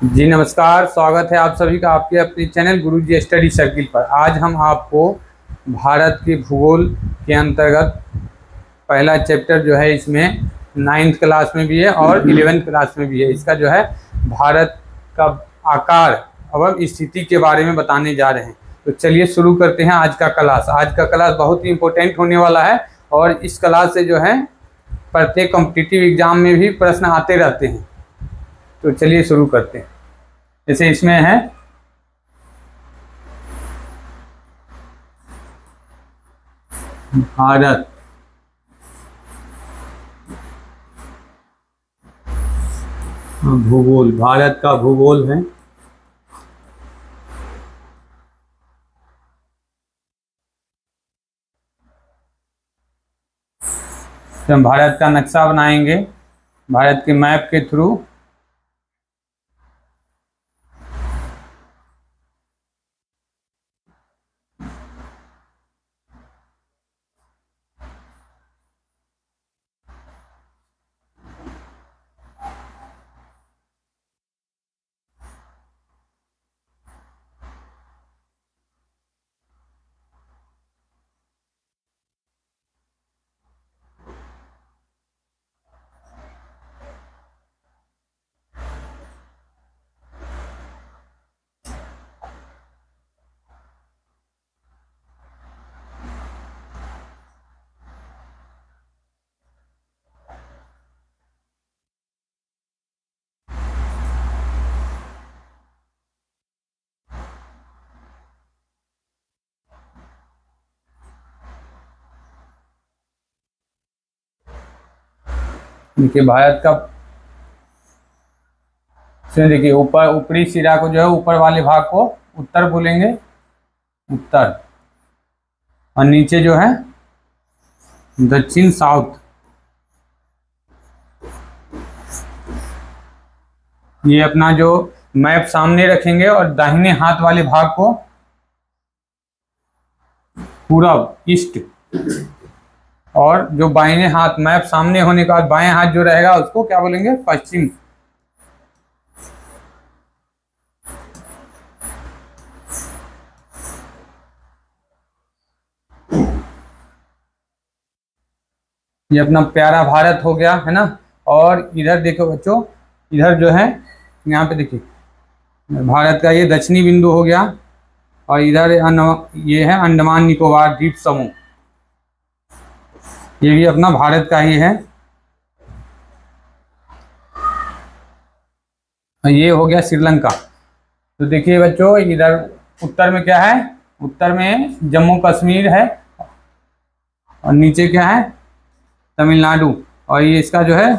जी नमस्कार, स्वागत है आप सभी का आपके अपने चैनल गुरुजी स्टडी सर्किल पर। आज हम आपको भारत के भूगोल के अंतर्गत पहला चैप्टर जो है इसमें 9th क्लास में भी है और 11th क्लास में भी है। इसका जो है भारत का आकार एवं स्थिति के बारे में बताने जा रहे हैं। तो चलिए शुरू करते हैं आज का क्लास। आज का क्लास बहुत ही इम्पोर्टेंट होने वाला है और इस क्लास से जो है प्रत्येक कॉम्पिटिटिव एग्जाम में भी प्रश्न आते रहते हैं। तो चलिए शुरू करते हैं। जैसे इसमें है भारत भूगोल, भारत का भूगोल है। तो हम भारत का नक्शा बनाएंगे भारत के मैप के थ्रू। देखिए भारत का देखिए ऊपरी सिरा को जो है ऊपर वाले भाग को उत्तर बोलेंगे, उत्तर, और नीचे जो है दक्षिण, साउथ। ये अपना जो मैप सामने रखेंगे और दाहिने हाथ वाले भाग को पूरब, ईस्ट, और जो बाएं हाथ, मैप सामने होने के बाद बाएं हाथ जो रहेगा उसको क्या बोलेंगे, पश्चिम। ये अपना प्यारा भारत हो गया है ना। और इधर देखो बच्चों, इधर जो है यहाँ पे देखिए भारत का ये दक्षिणी बिंदु हो गया और इधर ये है अंडमान निकोबार द्वीप समूह, ये भी अपना भारत का ही है। ये हो गया श्रीलंका। तो देखिए बच्चों, इधर उत्तर में क्या है, उत्तर में जम्मू कश्मीर है और नीचे क्या है, तमिलनाडु। और ये इसका जो है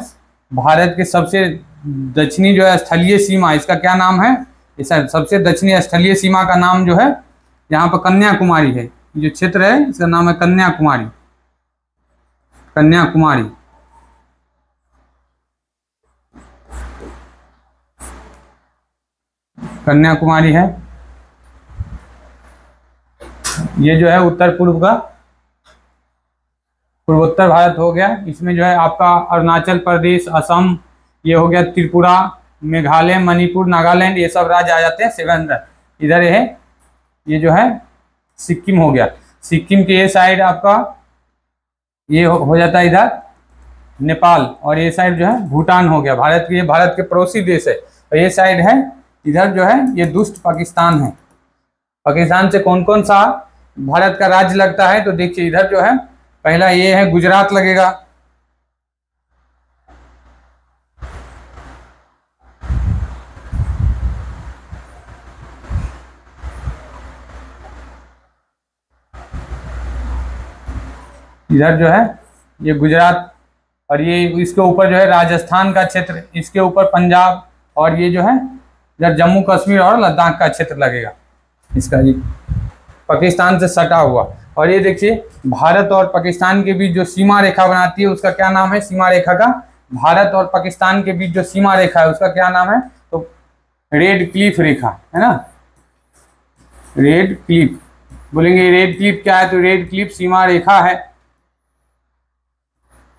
भारत के सबसे दक्षिणी जो है स्थलीय सीमा, इसका क्या नाम है, इस सबसे दक्षिणी स्थलीय सीमा का नाम जो है यहाँ पर कन्याकुमारी है। जो क्षेत्र है इसका नाम है कन्याकुमारी, कन्याकुमारी। कन्याकुमारी है। ये जो है उत्तर पूर्व का, पूर्वोत्तर भारत हो गया। इसमें जो है आपका अरुणाचल प्रदेश, असम, ये हो गया त्रिपुरा, मेघालय, मणिपुर, नागालैंड, ये सब राज्य आ जाते हैं 7 इधर है। ये जो है सिक्किम हो गया। सिक्किम के ये साइड आपका ये हो जाता है इधर नेपाल, और ये साइड जो है भूटान हो गया। भारत के, ये भारत के पड़ोसी देश है। और ये साइड है इधर जो है ये दुष्ट पाकिस्तान है। पाकिस्तान से कौन कौन सा भारत का राज्य लगता है, तो देखिए इधर जो है पहला ये है गुजरात लगेगा, इधर जो है ये गुजरात, और ये इसके ऊपर जो है राजस्थान का क्षेत्र, इसके ऊपर पंजाब, और ये जो है इधर जम्मू कश्मीर और लद्दाख का क्षेत्र लगेगा इसका, ये पाकिस्तान से सटा हुआ। और ये देखिए भारत और पाकिस्तान के बीच जो सीमा रेखा बनाती है उसका क्या नाम है, सीमा रेखा का, भारत और पाकिस्तान के बीच जो सीमा रेखा है उसका क्या नाम है, तो रेड क्लिफ रेखा है ना, रेड क्लिफ बोलेंगे। रेड क्लिफ क्या है, तो रेड क्लिफ सीमा रेखा है।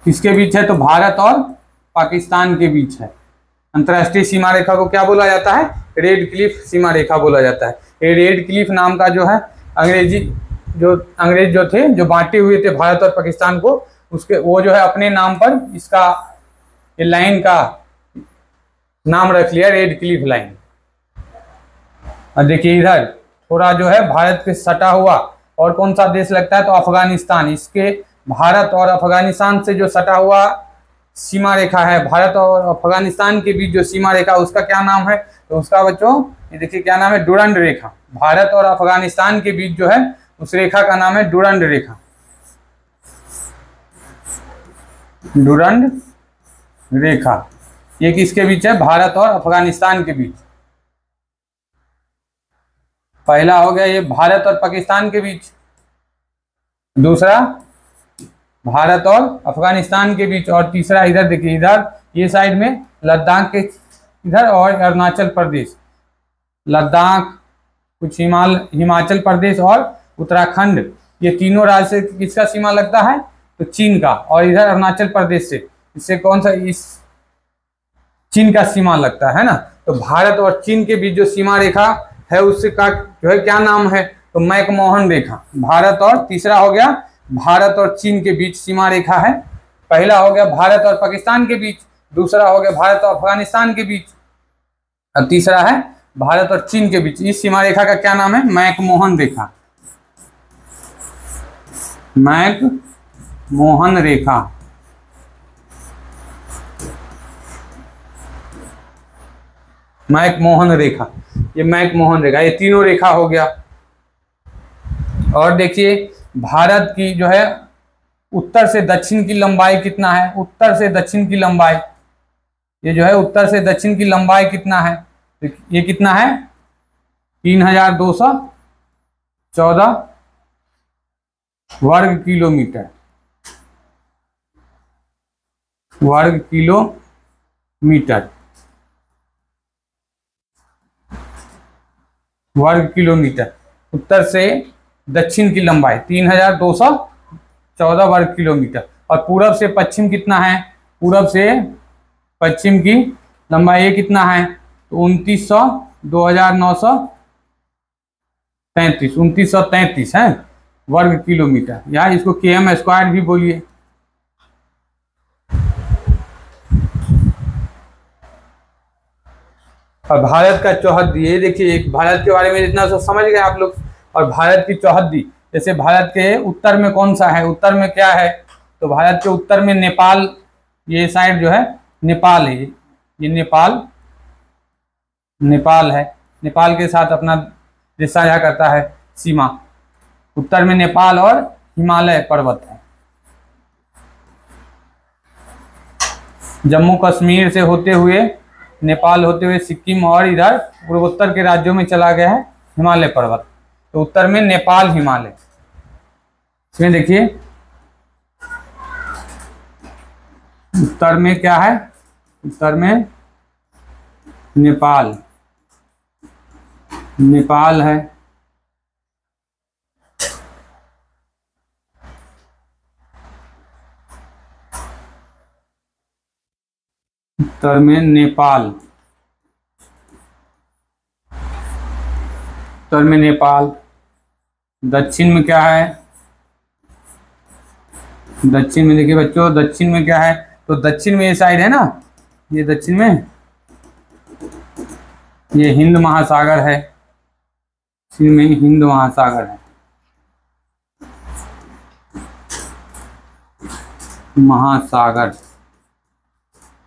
किसके बीच है, तो भारत और पाकिस्तान के बीच है अंतर्राष्ट्रीय सीमा रेखा को क्या बोला जाता है? रेड क्लिफ सीमा रेखा बोला जाता है। ये रेड क्लिफ नाम का जो है अंग्रेज जो थे, जो बांटे हुए थे भारत और पाकिस्तान को, उसके वो जो है अपने नाम पर इसका ये लाइन का नाम रख लिया, रेड क्लिफ लाइन। और देखिए इधर थोड़ा जो है भारत के सटा हुआ और कौन सा देश लगता है? तो अफगानिस्तान। इसके भारत और अफगानिस्तान से जो सटा हुआ सीमा रेखा है, भारत और अफगानिस्तान के बीच जो सीमा रेखा, उसका क्या नाम है? तो उसका बच्चों ये देखिए क्या नाम है? डुरंड रेखा। भारत और अफगानिस्तान के बीच जो है उस रेखा का नाम है डुरंड रेखा। डुरंड रेखा ये किसके बीच है? भारत और अफगानिस्तान के बीच। पहला हो गया ये भारत और पाकिस्तान के बीच, दूसरा भारत और अफगानिस्तान के बीच, और तीसरा इधर देखिए, इधर ये साइड में लद्दाख के इधर और अरुणाचल प्रदेश, लद्दाख, कुछ हिमाचल प्रदेश और उत्तराखंड, ये तीनों राज्य से किसका सीमा लगता है? तो चीन का। और इधर अरुणाचल प्रदेश से, इससे कौन सा? इस चीन का सीमा लगता है ना। तो भारत और चीन के बीच जो सीमा रेखा है उससे का जो है क्या नाम है? तो मैकमोहन रेखा। भारत और तीसरा हो गया भारत और चीन के बीच सीमा रेखा है। पहला हो गया भारत और पाकिस्तान के बीच, दूसरा हो गया भारत और अफगानिस्तान के बीच, और तीसरा है भारत और चीन के बीच। इस सीमा रेखा का क्या नाम है? मैकमोहन रेखा। मैकमोहन रेखा। मैकमोहन रेखा, ये मैकमोहन रेखा, ये तीनों रेखा हो गया। और देखिए भारत की जो है उत्तर से दक्षिण की लंबाई कितना है? उत्तर से दक्षिण की लंबाई, ये जो है उत्तर से दक्षिण की लंबाई कितना है? ये कितना है? 3214 वर्ग किलोमीटर। वर्ग किलोमीटर, वर्ग किलोमीटर। उत्तर से दक्षिण की लंबाई 3214 वर्ग किलोमीटर। और पूरब से पश्चिम कितना है? पूरब से पश्चिम की लंबाई ये कितना है? तो 2933 है वर्ग किलोमीटर, या इसको km स्क्वायर भी बोलिए। और भारत का चौहद्दी, ये देखिए एक भारत के बारे में इतना सब समझ गए आप लोग। और भारत की चौहद्दी, जैसे भारत के उत्तर में कौन सा है? उत्तर में क्या है? तो भारत के उत्तर में नेपाल, ये साइड जो है नेपाल है, ये नेपाल है। नेपाल के साथ अपना देश साझा करता है सीमा। उत्तर में नेपाल और हिमालय पर्वत है। जम्मू कश्मीर से होते हुए, नेपाल होते हुए सिक्किम, और इधर पूर्वोत्तर के राज्यों में चला गया है हिमालय पर्वत। तो उत्तर में नेपाल, हिमालय। इसमें देखिए उत्तर में क्या है? उत्तर में नेपाल, नेपाल है। उत्तर में नेपाल, उत्तर में नेपाल। दक्षिण में क्या है? दक्षिण में देखिए बच्चों, दक्षिण में क्या है? तो दक्षिण में ये साइड है ना, ये दक्षिण में ये हिंद महासागर है। दक्षिण में हिंद महासागर है, महासागर,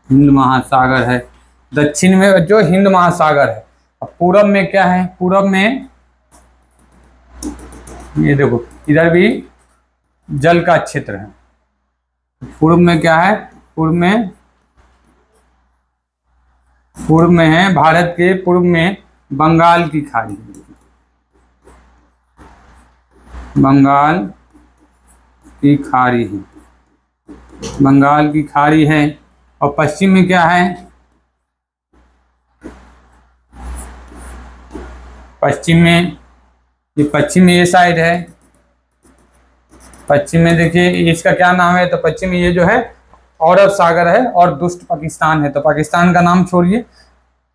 हिंद महासागर है। दक्षिण में जो हिंद महासागर है। अब पूरब में क्या है? पूरब में ये देखो, इधर भी जल का क्षेत्र है। पूर्व में क्या है? पूर्व में है, भारत के पूर्व में बंगाल की खाड़ी, बंगाल की खाड़ी है, बंगाल की खाड़ी है। और पश्चिम में क्या है? पश्चिम में ये साइड है। पश्चिम में देखिए इसका क्या नाम है? तो पश्चिम में ये जो है अरब सागर है और दुष्ट पाकिस्तान है, तो पाकिस्तान का नाम छोड़िए,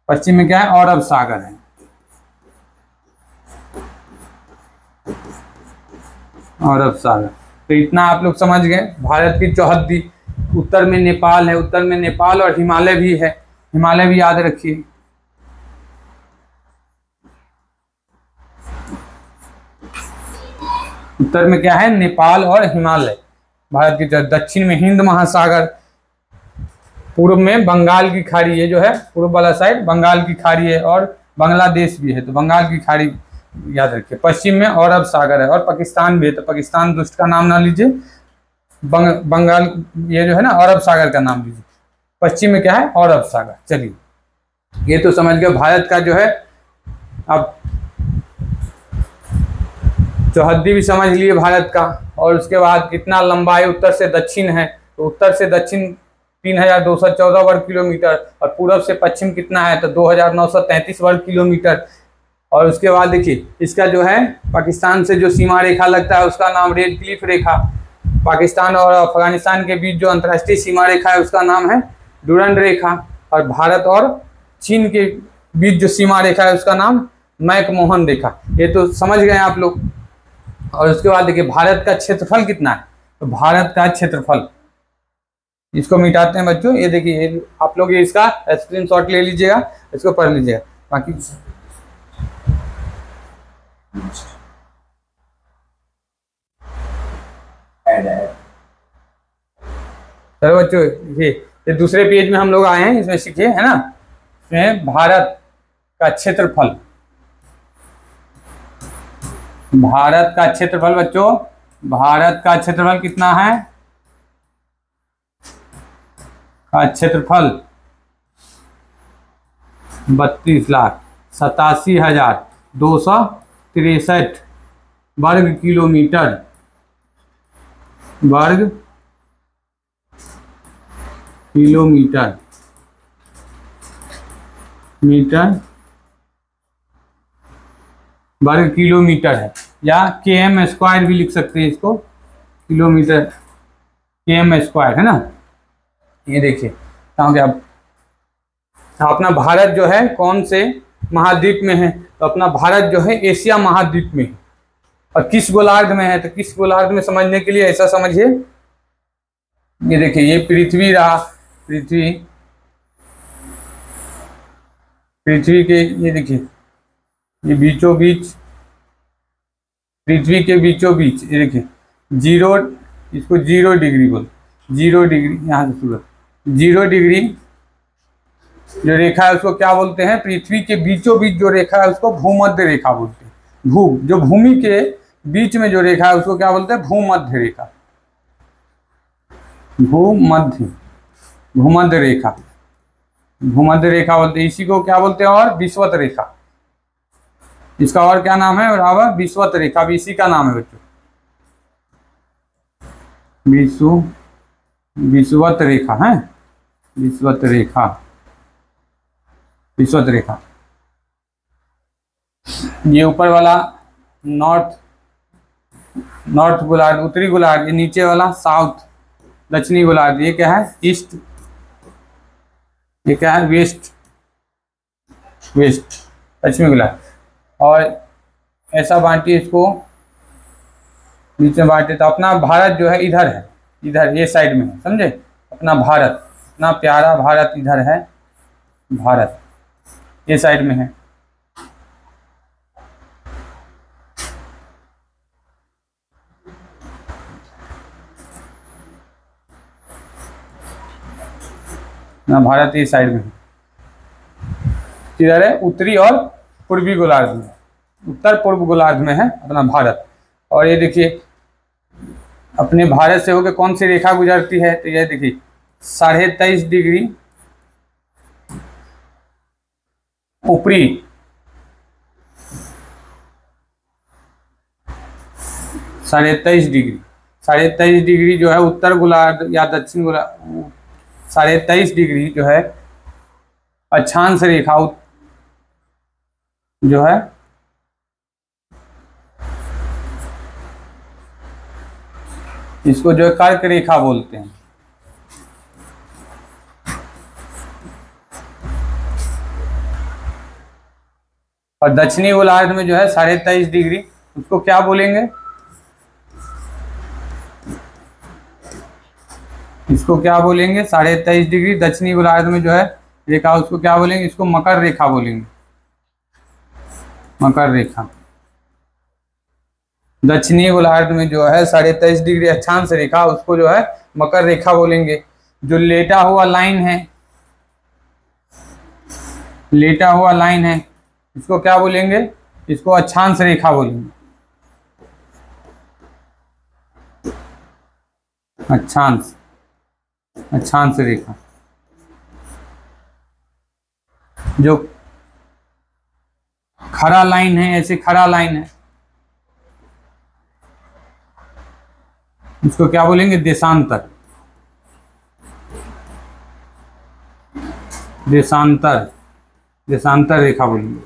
पश्चिम में क्या है, अरब सागर है। अरब सागर। तो इतना आप लोग समझ गए। भारत की चौहद्दी, उत्तर में नेपाल है, उत्तर में नेपाल और हिमालय भी है, हिमालय भी याद रखिए। उत्तर में क्या है, नेपाल और हिमालय भारत की। दक्षिण में हिंद महासागर, पूर्व में बंगाल की खाड़ी, ये जो है पूर्व वाला साइड बंगाल की खाड़ी है और बांग्लादेश भी है, तो बंगाल की खाड़ी याद रखिए। पश्चिम में अरब सागर है और पाकिस्तान भी है, तो पाकिस्तान दुष्ट का नाम ना लीजिए, बंगाल ये जो है ना अरब सागर का नाम लीजिए। पश्चिम में क्या है, अरब सागर। चलिए ये तो समझ गए भारत का जो है। अब चौहद्दी भी समझ लिए भारत का, और उसके बाद कितना लंबाई उत्तर से दक्षिण है, तो उत्तर से दक्षिण 3214 वर्ग किलोमीटर और पूर्व से पश्चिम कितना है, तो 2933 वर्ग किलोमीटर। और उसके बाद देखिए इसका जो है पाकिस्तान से जो सीमा रेखा लगता है उसका नाम रेड क्लिफ रेखा। पाकिस्तान और अफगानिस्तान के बीच जो अंतर्राष्ट्रीय सीमा रेखा है उसका नाम है डुरंड रेखा। और भारत और चीन के बीच जो सीमा रेखा है उसका नाम मैकमोहन रेखा। ये तो समझ गए आप लोग। और उसके बाद देखिए भारत का क्षेत्रफल कितना है, तो भारत का क्षेत्रफल, इसको मिटाते हैं बच्चों। ये देखिए आप लोग ये इसका स्क्रीनशॉट ले लीजिएगा, इसको पढ़ लीजिएगा। बाकी चलो बच्चों, ये दूसरे पेज में हम लोग आए हैं, इसमें सीखिए, है ना। इसमें भारत का क्षेत्रफल, भारत का क्षेत्रफल बच्चों, भारत का क्षेत्रफल कितना है, का क्षेत्रफल 32,87,263 वर्ग किलोमीटर, वर्ग किलोमीटर, मीटर वर्ग किलोमीटर है, या km स्क्वायर भी लिख सकते हैं इसको, किलोमीटर km स्क्वायर, है ना। ये देखिए कहाँ गया अपना भारत जो है, कौन से महाद्वीप में है, तो अपना भारत जो है एशिया महाद्वीप में है। और किस गोलार्ध में है, तो किस गोलार्ध में समझने के लिए ऐसा समझिए, ये देखिए ये पृथ्वी रहा, पृथ्वी के ये देखिए ये बीचों बीच, पृथ्वी के बीचों बीच, ये देखिए 0, इसको 0 डिग्री बोल, 0 डिग्री, यहाँ से सूरज 0 डिग्री जो रेखा है उसको क्या बोलते हैं, पृथ्वी के बीचों बीच जो रेखा है उसको भूमध्य रेखा बोलते हैं। जो भूमि के बीच में जो रेखा है उसको क्या बोलते हैं, भूमध्य रेखा, भूमध्य रेखा, भूमध्य रेखा बोलते हैं। इसी को क्या बोलते हैं, और विषुवत रेखा, इसका और क्या नाम है, बराबर विषुवत रेखा भी इसी का नाम है बच्चों, विषुवत रेखा है, विषुवत रेखा, विषुवत रेखा। ये ऊपर वाला नॉर्थ गोलार्ध, उत्तरी गोलार्ध, ये नीचे वाला साउथ दक्षिणी गोलार्ध, ये क्या है ईस्ट, ये क्या है वेस्ट पश्चिमी गोलार्ध। और ऐसा बांटिए इसको, बीच में बांटे, तो अपना भारत जो है इधर है, इधर ये साइड में है, समझे। अपना भारत, अपना प्यारा भारत इधर है, भारत ये साइड में है। ना भारत ये साइड में है, किधर है, उत्तरी और पूर्वी गोलार्ध में, उत्तर पूर्व गोलार्ध में है अपना भारत। और ये देखिए अपने भारत से होकर कौन सी रेखा गुजरती है, तो ये देखिए 23.5 डिग्री ऊपरी, 23.5 डिग्री जो है उत्तर गोलार्ध या दक्षिण गोलार्ध, 23.5 डिग्री जो है अक्षांश रेखा जो है इसको जो है कर्क रेखा बोलते हैं, और दक्षिणी गोलार्ध में जो है 23.5 डिग्री, उसको क्या बोलेंगे? इसको क्या बोलेंगे? 23.5 डिग्री दक्षिणी गोलार्ध में जो है रेखा, उसको क्या बोलेंगे? इसको मकर रेखा बोलेंगे। मकर रेखा दक्षिणी गोलार्ध में जो है 23.5 डिग्री अक्षांश रेखा, उसको जो है मकर रेखा बोलेंगे। जो लेटा हुआ लाइन है, लेटा हुआ लाइन है, इसको क्या बोलेंगे? इसको अक्षांश रेखा बोलेंगे। अक्षांश, अक्षांश रेखा। जो खड़ा लाइन है, ऐसे खड़ा लाइन है, इसको क्या बोलेंगे? देशांतर। देशांतर, देशांतर रेखा बोलेंगे।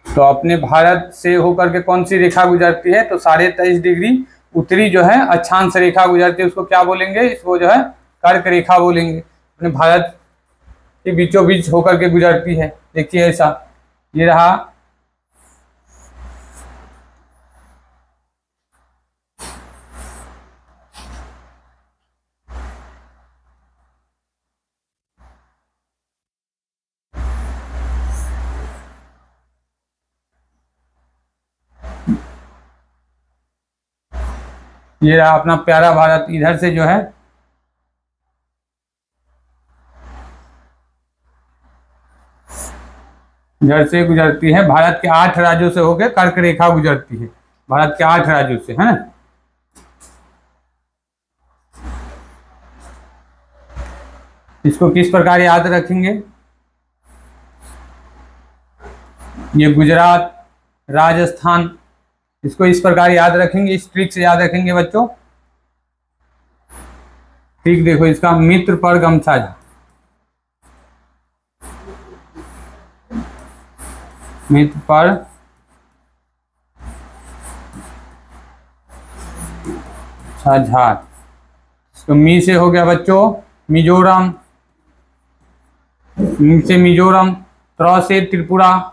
तो अपने भारत से होकर के कौन सी रेखा गुजरती है? तो 23.5 डिग्री उत्तरी जो है अक्षांश रेखा गुजरती है, उसको क्या बोलेंगे? इसको जो है कर्क रेखा बोलेंगे। अपने भारत के बीचों बीच होकर के गुजरती है। देखिए ऐसा, ये रहा ये रहा अपना प्यारा भारत। इधर से जो है इधर से गुजरती है, भारत के 8 राज्यों से होकर कर्क रेखा गुजरती है, भारत के 8 राज्यों से, है ना। इसको किस प्रकार याद रखेंगे? ये गुजरात, राजस्थान, इसको इस प्रकार याद रखेंगे, इस ट्रिक से याद रखेंगे बच्चों। ठीक देखो, इसका मित्र पर गमछा झा, मित्र पर झाझार। इसको मी से हो गया बच्चों मिजोरम, मी से मिजोरम, त्र से त्रिपुरा,